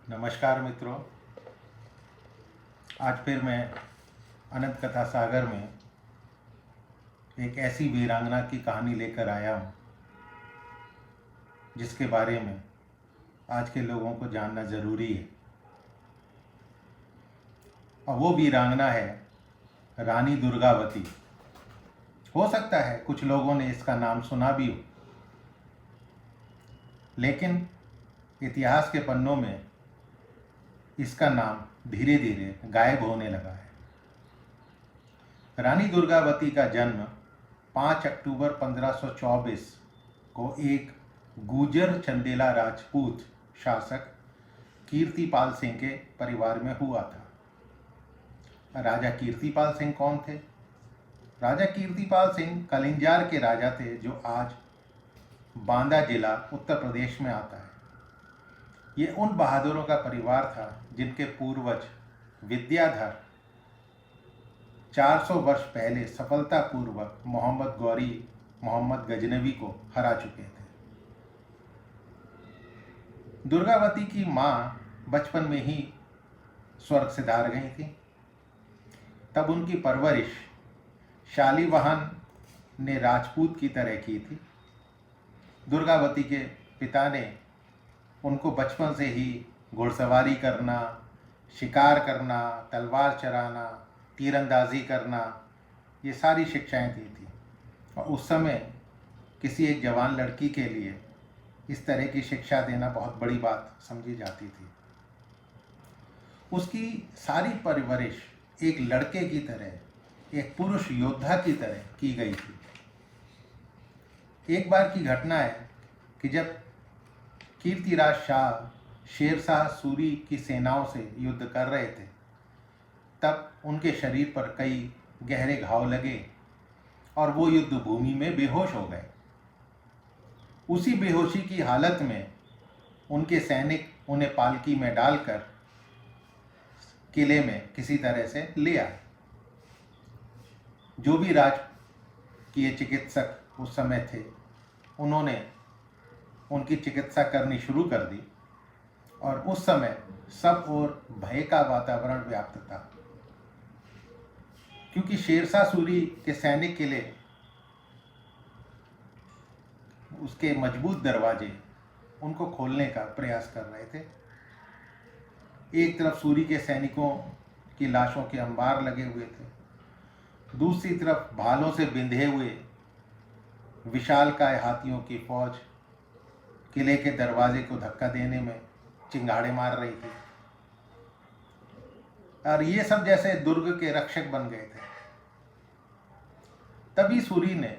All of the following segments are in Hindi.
नमस्कार मित्रों। आज फिर मैं अनंत कथा सागर में एक ऐसी वीरांगना की कहानी लेकर आया हूँ जिसके बारे में आज के लोगों को जानना ज़रूरी है। और वो वीरांगना है रानी दुर्गावती। हो सकता है कुछ लोगों ने इसका नाम सुना भी हो, लेकिन इतिहास के पन्नों में इसका नाम धीरे धीरे गायब होने लगा है। रानी दुर्गावती का जन्म 5 अक्टूबर 1524 को एक गुर्जर चंदेला राजपूत शासक कीर्तिपाल सिंह के परिवार में हुआ था। राजा कीर्तिपाल सिंह कौन थे? राजा कीर्तिपाल सिंह कलिंजार के राजा थे, जो आज बांदा जिला उत्तर प्रदेश में आता है। ये उन बहादुरों का परिवार था जिनके पूर्वज विद्याधर 400 वर्ष पहले सफलतापूर्वक मोहम्मद गौरी मोहम्मद गजनवी को हरा चुके थे। दुर्गावती की माँ बचपन में ही स्वर्ग सिधार गई थी। तब उनकी परवरिश शालीवाहन ने राजपूत की तरह की थी। दुर्गावती के पिता ने उनको बचपन से ही घुड़सवारी करना, शिकार करना, तलवार चलाना, तीरंदाजी करना, ये सारी शिक्षाएं दी थी। और उस समय किसी एक जवान लड़की के लिए इस तरह की शिक्षा देना बहुत बड़ी बात समझी जाती थी। उसकी सारी परवरिश एक लड़के की तरह, एक पुरुष योद्धा की तरह की गई थी। एक बार की घटना है कि जब कीर्तिराज शाह शेरशाह सूरी की सेनाओं से युद्ध कर रहे थे, तब उनके शरीर पर कई गहरे घाव लगे और वो युद्ध भूमि में बेहोश हो गए। उसी बेहोशी की हालत में उनके सैनिक उन्हें पालकी में डालकर किले में किसी तरह से ले आए। जो भी राजकीय चिकित्सक उस समय थे, उन्होंने उनकी चिकित्सा करनी शुरू कर दी और उस समय सब ओर भय का वातावरण व्याप्त था, क्योंकि शेरशाह सूरी के सैनिक किले, उसके मजबूत दरवाजे उनको खोलने का प्रयास कर रहे थे। एक तरफ सूरी के सैनिकों की लाशों के अंबार लगे हुए थे, दूसरी तरफ भालों से बिंधे हुए विशालकाय हाथियों की फौज किले के दरवाजे को धक्का देने में चिंगाड़े मार रही थी। और ये सब जैसे दुर्ग के रक्षक बन गए थे। तभी सूरी ने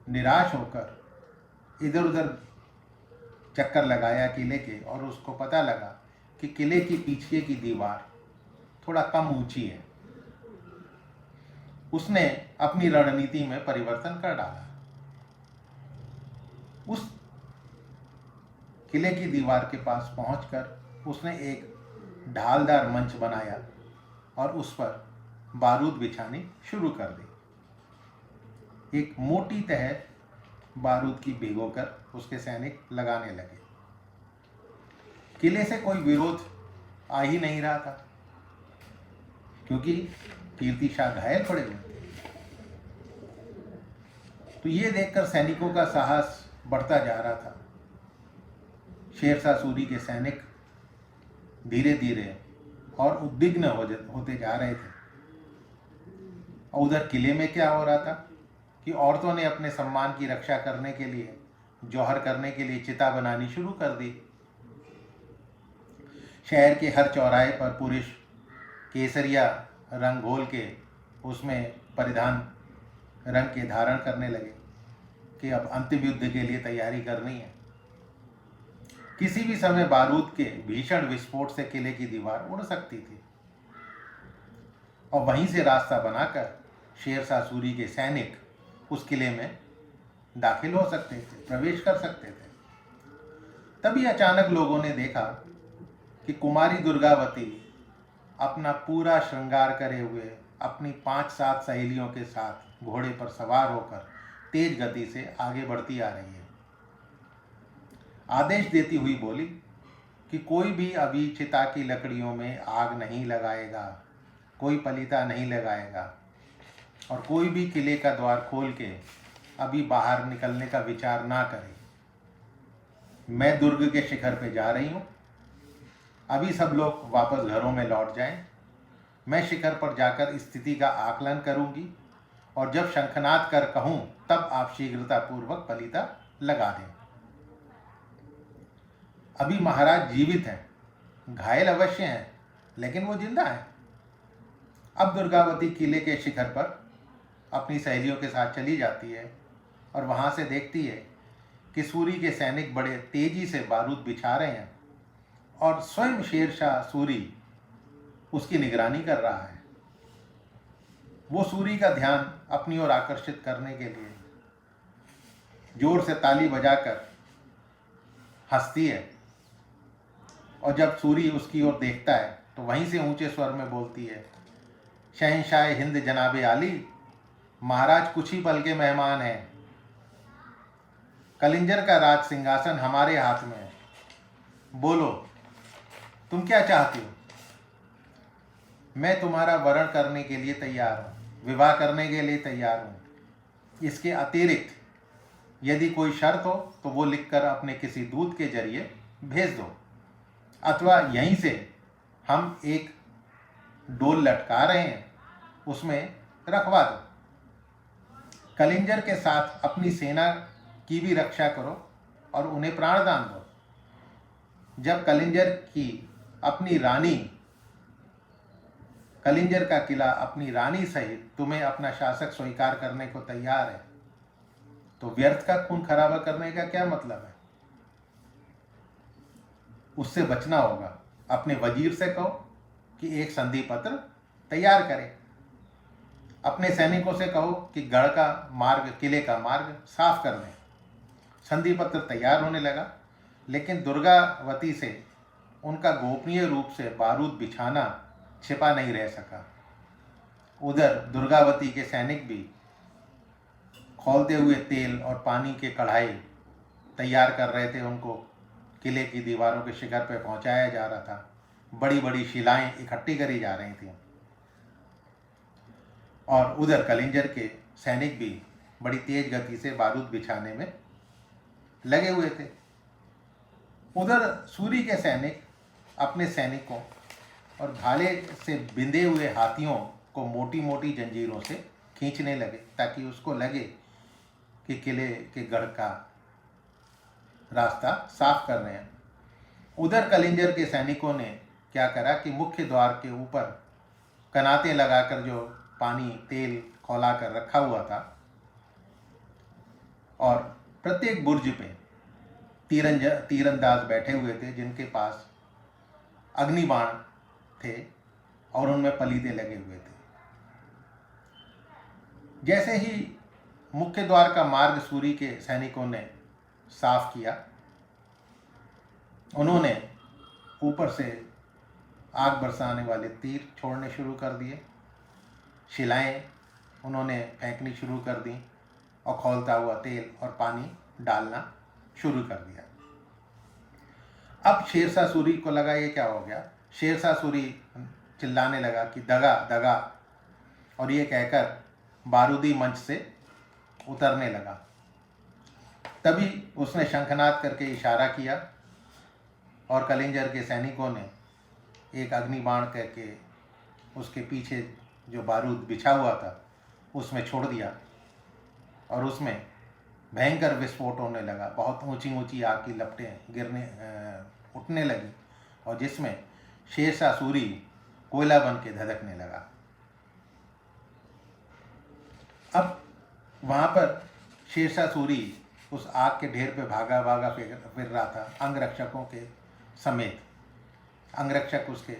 निराश होकर इधर उधर चक्कर लगाया किले के, और उसको पता लगा कि किले की पीछे की दीवार थोड़ा कम ऊंची है। उसने अपनी रणनीति में परिवर्तन कर डाला। उस किले की दीवार के पास पहुंचकर उसने एक ढालदार मंच बनाया और उस पर बारूद बिछानी शुरू कर दी। एक मोटी तह बारूद की भिगोकर उसके सैनिक लगाने लगे। किले से कोई विरोध आ ही नहीं रहा था, क्योंकि कीर्ति शाह घायल पड़े हुए थे। तो ये देखकर सैनिकों का साहस बढ़ता जा रहा था। शेरशाह सूरी के सैनिक धीरे धीरे और उद्विग्न होते जा रहे थे। और उधर किले में क्या हो रहा था कि औरतों ने अपने सम्मान की रक्षा करने के लिए, जौहर करने के लिए चिता बनानी शुरू कर दी। शहर के हर चौराहे पर पुरुष केसरिया रंग घोल के उसमें परिधान रंग के धारण करने लगे कि अब अंतिम युद्ध के लिए तैयारी करनी है। किसी भी समय बारूद के भीषण विस्फोट से किले की दीवार उड़ सकती थी और वहीं से रास्ता बनाकर शेरशाह सूरी के सैनिक उस किले में दाखिल हो सकते थे, प्रवेश कर सकते थे। तभी अचानक लोगों ने देखा कि कुमारी दुर्गावती अपना पूरा श्रृंगार करे हुए अपनी 5-7 सहेलियों के साथ घोड़े पर सवार होकर तेज गति से आगे बढ़ती आ रही है। आदेश देती हुई बोली, कि कोई भी अभी चिता की लकड़ियों में आग नहीं लगाएगा, कोई पलीता नहीं लगाएगा और कोई भी किले का द्वार खोल के अभी बाहर निकलने का विचार ना करे। मैं दुर्ग के शिखर पे जा रही हूँ, अभी सब लोग वापस घरों में लौट जाएं। मैं शिखर पर जाकर स्थिति का आकलन करूंगी और जब शंखनाद कर कहूँ तब आप शीघ्रतापूर्वक पलीता लगा दें। अभी महाराज जीवित हैं, घायल अवश्य हैं, लेकिन वो जिंदा है। अब दुर्गावती किले के शिखर पर अपनी सहेलियों के साथ चली जाती है और वहाँ से देखती है कि सूरी के सैनिक बड़े तेजी से बारूद बिछा रहे हैं और स्वयं शेरशाह सूरी उसकी निगरानी कर रहा है। वो सूरी का ध्यान अपनी ओर आकर्षित करने के लिए जोर से ताली बजाकर हंसती है और जब सूरी उसकी ओर देखता है तो वहीं से ऊंचे स्वर में बोलती है, शहंशाह हिंद जनाबे आली, महाराज कुछ ही पल के मेहमान हैं। कलिंजर का राज सिंहासन हमारे हाथ में है। बोलो तुम क्या चाहते हो? मैं तुम्हारा वरण करने के लिए तैयार हूँ, विवाह करने के लिए तैयार हूँ। इसके अतिरिक्त यदि कोई शर्त हो तो वो लिखकर अपने किसी दूत के जरिए भेज दो, अथवा यहीं से हम एक डोल लटका रहे हैं उसमें रखवा दो। कलिंजर के साथ अपनी सेना की भी रक्षा करो और उन्हें प्राणदान दो। जब कलिंजर का किला अपनी रानी सहित तुम्हें अपना शासक स्वीकार करने को तैयार है तो व्यर्थ का खून खराबा करने का क्या मतलब है? उससे बचना होगा। अपने वजीर से कहो कि एक संधि पत्र तैयार करें। अपने सैनिकों से कहो कि गढ़ का मार्ग, किले का मार्ग साफ कर दें। संधि पत्र तैयार होने लगा, लेकिन दुर्गावती से उनका गोपनीय रूप से बारूद बिछाना छिपा नहीं रह सका। उधर दुर्गावती के सैनिक भी खौलते हुए तेल और पानी के कढ़ाई तैयार कर रहे थे। उनको किले की दीवारों के शिखर पर पहुंचाया जा रहा था। बड़ी बड़ी शिलाएं इकट्ठी करी जा रही थीं और उधर कलिंजर के सैनिक भी बड़ी तेज गति से बारूद बिछाने में लगे हुए थे। उधर सूरी के सैनिक अपने सैनिकों और भाले से बिंधे हुए हाथियों को मोटी मोटी जंजीरों से खींचने लगे ताकि उसको लगे कि किले के गढ़ का रास्ता साफ कर रहे हैं। उधर कलिंजर के सैनिकों ने क्या करा कि मुख्य द्वार के ऊपर कनाते लगाकर जो पानी तेल खौला कर रखा हुआ था और प्रत्येक बुर्ज पे तीरंदाज बैठे हुए थे जिनके पास अग्निबाण थे और उनमें पलीते लगे हुए थे। जैसे ही मुख्य द्वार का मार्ग सूरी के सैनिकों ने साफ किया, उन्होंने ऊपर से आग बरसाने वाले तीर छोड़ने शुरू कर दिए। शिलाएं उन्होंने फेंकनी शुरू कर दी और खौलता हुआ तेल और पानी डालना शुरू कर दिया। अब शेरशाह सूरी को लगा ये क्या हो गया। शेरशाह सूरी चिल्लाने लगा कि दगा दगा, और ये कहकर बारूदी मंच से उतरने लगा। तभी उसने शंखनाद करके इशारा किया और कलिंजर के सैनिकों ने एक अग्निबाण करके उसके पीछे जो बारूद बिछा हुआ था उसमें छोड़ दिया और उसमें भयंकर विस्फोट होने लगा। बहुत ऊंची ऊंची आग की लपटें उठने लगी और जिसमें शेरशाह सूरी कोयला बन के धधकने लगा। अब वहाँ पर शेरशाह सूरी उस आग के ढेर पे भागा भागा फिर रहा था अंगरक्षकों के समेत। अंगरक्षक उसके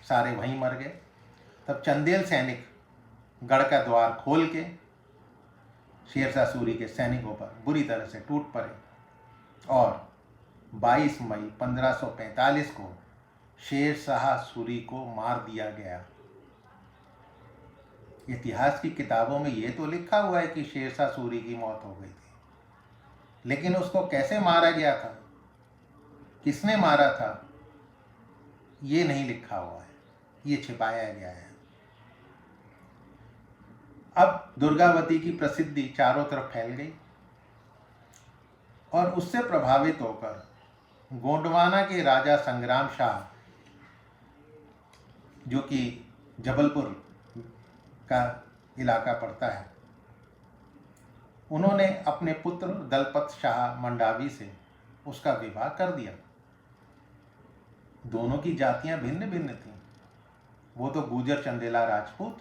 सारे वहीं मर गए। तब चंदेल सैनिक गढ़ का द्वार खोल के शेरशाह सूरी के सैनिकों पर बुरी तरह से टूट पड़े और 22 मई 1545 को शेरशाह सूरी को मार दिया गया। इतिहास की किताबों में ये तो लिखा हुआ है कि शेरशाह सूरी की मौत हो गई थी, लेकिन उसको कैसे मारा गया था, किसने मारा था, ये नहीं लिखा हुआ है, ये छिपाया गया है। अब दुर्गावती की प्रसिद्धि चारों तरफ फैल गई और उससे प्रभावित होकर गोंडवाना के राजा संग्राम शाह, जो कि जबलपुर का इलाका पड़ता है, उन्होंने अपने पुत्र दलपत शाह मंडावी से उसका विवाह कर दिया। दोनों की जातियां भिन्न भिन्न थीं। वो तो गुजर चंदेला राजपूत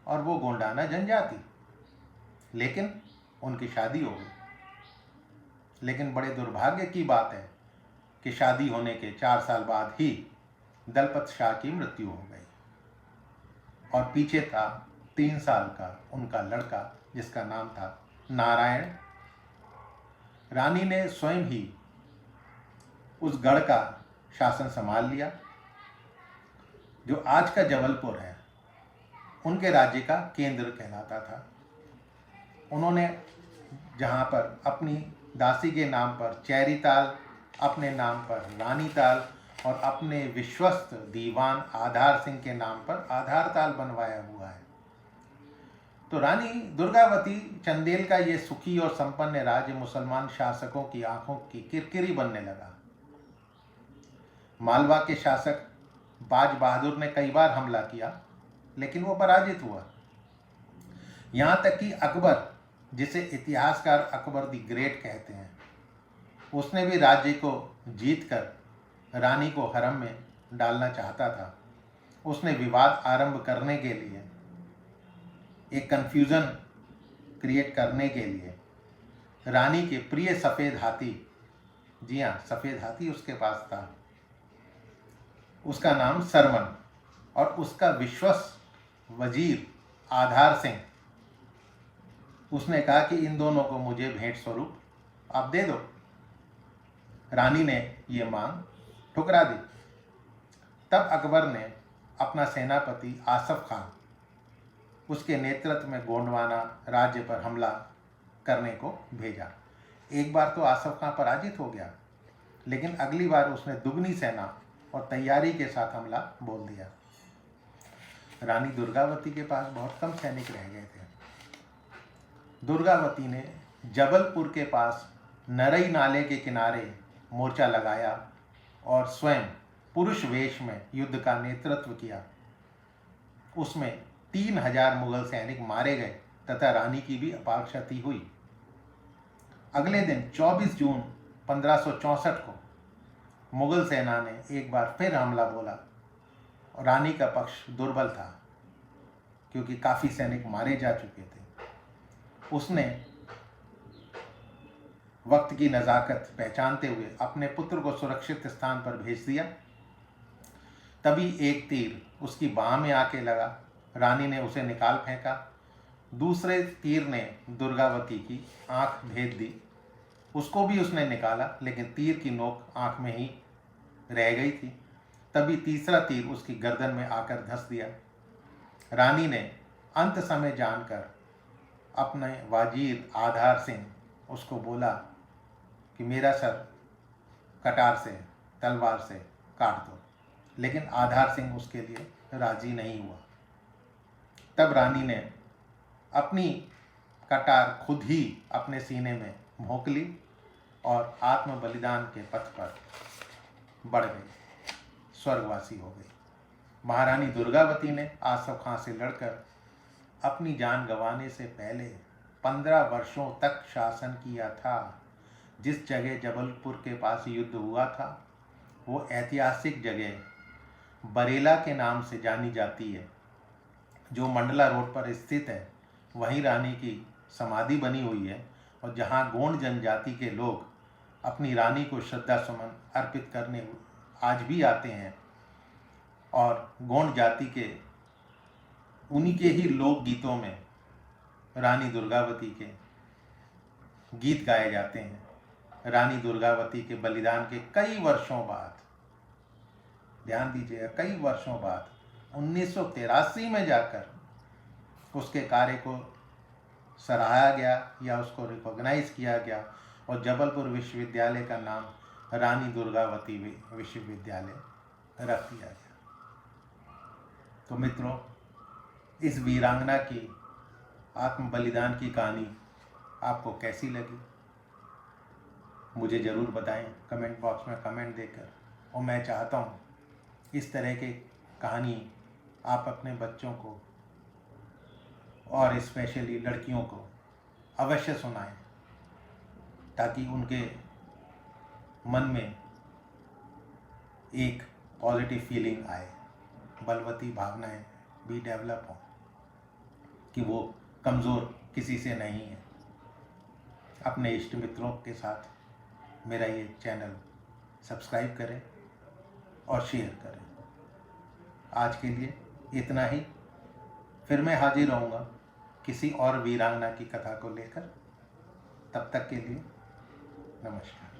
और वो गोंडाना जनजाति, लेकिन उनकी शादी हो गई। लेकिन बड़े दुर्भाग्य की बात है कि शादी होने के 4 साल बाद ही दलपत शाह की मृत्यु हो गई और पीछे था 3 साल का उनका लड़का जिसका नाम था नारायण। रानी ने स्वयं ही उस गढ़ का शासन संभाल लिया जो आज का जबलपुर है, उनके राज्य का केंद्र कहलाता था। उन्होंने जहाँ पर अपनी दासी के नाम पर चैरी ताल, अपने नाम पर रानी ताल और अपने विश्वस्त दीवान आधार सिंह के नाम पर आधार ताल बनवाया हुआ है। तो रानी दुर्गावती चंदेल का ये सुखी और संपन्न राज्य मुसलमान शासकों की आंखों की किरकिरी बनने लगा। मालवा के शासक बाज बहादुर ने कई बार हमला किया, लेकिन वो पराजित हुआ। यहाँ तक कि अकबर, जिसे इतिहासकार अकबर द ग्रेट कहते हैं, उसने भी राज्य को जीतकर रानी को हरम में डालना चाहता था। उसने विवाद आरंभ करने के लिए, एक कन्फ्यूज़न क्रिएट करने के लिए रानी के प्रिय सफ़ेद हाथी, जी हाँ सफ़ेद हाथी उसके पास था, उसका नाम सरमन, और उसका विश्वस्त वजीर आधार सिंह, उसने कहा कि इन दोनों को मुझे भेंट स्वरूप आप दे दो। रानी ने ये मांग ठुकरा दी। तब अकबर ने अपना सेनापति आसफ खान, उसके नेतृत्व में गोंडवाना राज्य पर हमला करने को भेजा। एक बार तो आसफ खान पराजित हो गया, लेकिन अगली बार उसने दुगनी सेना और तैयारी के साथ हमला बोल दिया। रानी दुर्गावती के पास बहुत कम सैनिक रह गए थे। दुर्गावती ने जबलपुर के पास नरई नाले के किनारे मोर्चा लगाया और स्वयं पुरुष वेश में युद्ध का नेतृत्व किया। उसमें 3000 मुगल सैनिक मारे गए तथा रानी की भी अपार क्षति हुई। अगले दिन 24 जून 1564 को मुगल सेना ने एक बार फिर हमला बोला और रानी का पक्ष दुर्बल था क्योंकि काफ़ी सैनिक मारे जा चुके थे। उसने वक्त की नज़ाकत पहचानते हुए अपने पुत्र को सुरक्षित स्थान पर भेज दिया। तभी एक तीर उसकी बाह में आके लगा। रानी ने उसे निकाल फेंका। दूसरे तीर ने दुर्गावती की आंख भेद दी। उसको भी उसने निकाला, लेकिन तीर की नोक आंख में ही रह गई थी। तभी तीसरा तीर उसकी गर्दन में आकर धंस दिया। रानी ने अंत समय जानकर अपने वजीर आधार सिंह उसको बोला कि मेरा सर कटार से, तलवार से काट दो, लेकिन आधार सिंह उसके लिए राजी नहीं हुआ। तब रानी ने अपनी कटार खुद ही अपने सीने में भोंक ली और आत्म बलिदान के पथ पर बढ़ गई, स्वर्गवासी हो गई। महारानी दुर्गावती ने आसफ खां से लड़कर अपनी जान गंवाने से पहले 15 वर्षों तक शासन किया था। जिस जगह जबलपुर के पास युद्ध हुआ था वो ऐतिहासिक जगह बरेला के नाम से जानी जाती है, जो मंडला रोड पर स्थित है। वहीं रानी की समाधि बनी हुई है और जहां गोंड जनजाति के लोग अपनी रानी को श्रद्धा सुमन अर्पित करने आज भी आते हैं और गोंड जाति के उन्हीं के ही लोक गीतों में रानी दुर्गावती के गीत गाए जाते हैं। रानी दुर्गावती के बलिदान के कई वर्षों बाद, ध्यान दीजिएगा, कई वर्षों बाद 1983 में जाकर उसके कार्य को सराहा गया या उसको रिकॉग्नाइज किया गया और जबलपुर विश्वविद्यालय का नाम रानी दुर्गावती विश्वविद्यालय रख दिया गया। तो मित्रों, इस वीरांगना की आत्म बलिदान की कहानी आपको कैसी लगी मुझे ज़रूर बताएं कमेंट बॉक्स में कमेंट देकर। और मैं चाहता हूं इस तरह की कहानी आप अपने बच्चों को और स्पेशली लड़कियों को अवश्य सुनाएं, ताकि उनके मन में एक पॉजिटिव फीलिंग आए, बलवती भावनाएं भी डेवलप हों कि वो कमज़ोर किसी से नहीं है। अपने इष्ट मित्रों के साथ मेरा ये चैनल सब्सक्राइब करें और शेयर करें। आज के लिए इतना ही। फिर मैं हाजिर रहूँगा किसी और वीरांगना की कथा को लेकर। तब तक के लिए नमस्कार।